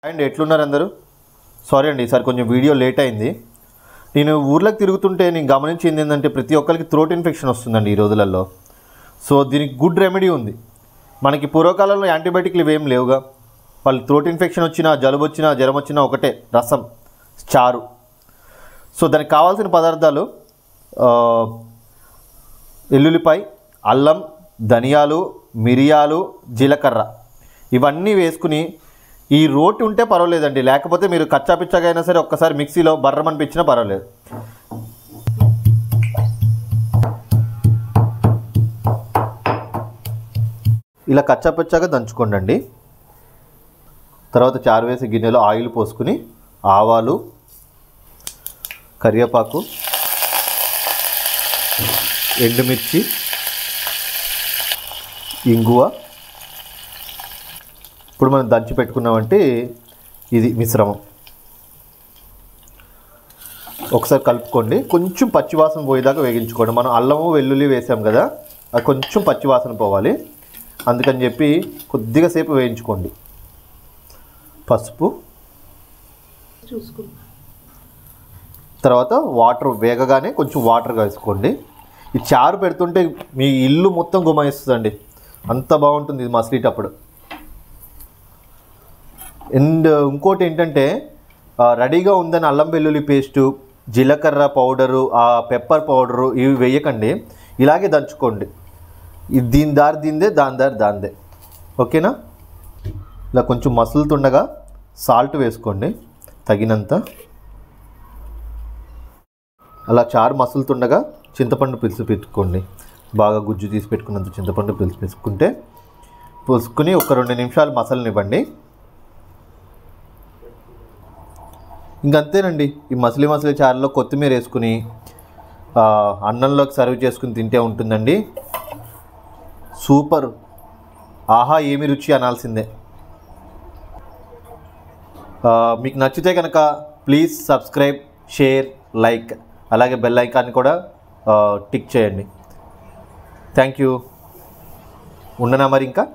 And ఎట్లున్నారు అందరూ? Sorry అండి, ఈసారి కొంచెం వీడియో లేట్ అయింది. నేను ఊర్లోకి తిరుగుతుంటే నేను గమనించింది ఏంటంటే ప్రతి ఒక్కరికి థ్రోట్ ఇన్ఫెక్షన్ వస్తుందండి ఈ రోజులలో. సో దీనికి గుడ్ రెమెడీ ఉంది. మనకి పూర్వకాలంలో యాంటీబయాటిక్లు ఇవేం లేవుగా. వాళ్ళు థ్రోట్ ఇన్ఫెక్షన్ వచ్చినా, జలుబు వచ్చినా, జ్వరం వచ్చినా ఒకటే రసం, చారు. సో దానికి కావాల్సిన పదార్థాలు ఎల్లుల్లిపాయ, అల్లం, ధనియాలు, మిరియాలు, జీలకర్ర ఇవన్నీ వేసుకుని ఈ రోటి ఉంటే పర్వాలేదండి, లేకపోతే మీరు కచ్చాపిచ్చగా అయినా సరే ఒక్కసారి మిక్సీలో బర్రమనిపించినా పర్వాలేదు. ఇలా కచ్చాపిచ్చగా దంచుకోండి. తర్వాత చారు వేసి గిన్నెలో ఆయిల్ పోసుకుని ఆవాలు, కరివేపాకు, ఎండుమిర్చి, ఇంగువ, ఇప్పుడు మనం దంచి పెట్టుకున్నామంటే ఇది మిశ్రమం ఒకసారి కలుపుకోండి. కొంచెం పచ్చివాసన పోయేదాకా వేగించుకోండి. మనం అల్లము వెల్లుల్లి వేసాం కదా, అది కొంచెం పచ్చివాసన పోవాలి, అందుకని చెప్పి కొద్దిగా సేపు వేయించుకోండి. పసుపు, తర్వాత వాటర్ వేగగానే కొంచెం వాటర్ వేసుకోండి. ఈ చారు పెడుతుంటే మీ ఇల్లు మొత్తం గుమాయిస్తుందండి, అంత బాగుంటుంది ఇది మసిలేటప్పుడు. అండ్ ఇంకోటి ఏంటంటే రెడీగా ఉందని అల్లం వెల్లుల్లి పేస్టు, జీలకర్ర పౌడరు, పెప్పర్ పౌడరు ఇవి వేయకండి, ఇలాగే దంచుకోండి. ఇది దీని దారి దీందే, దాని దారి దాందే. ఓకేనా? ఇలా కొంచెం మసులుతుండగా సాల్ట్ వేసుకోండి తగినంత. అలా చారు మసులుతుండగా చింతపండు పులుసు పెట్టుకోండి. బాగా గుజ్జు తీసి పెట్టుకున్నంత చింతపండు పులుసు పోసుకుని ఒక 2 నిమిషాలు మసలనివ్వండి. ఇంకంతేనండి. ఈ మసిలి చారులో కొత్తిమీర వేసుకుని అన్నంలోకి సర్వ్ చేసుకుని తింటే ఉంటుందండి సూపర్. ఆహా ఏమి రుచి అనాల్సిందే. మీకు నచ్చితే కనుక ప్లీజ్ సబ్స్క్రైబ్, షేర్, లైక్, అలాగే బెల్ ఐకాన్ కూడా టిక్ చేయండి. Thank you. ఉండనా మరి ఇంకా?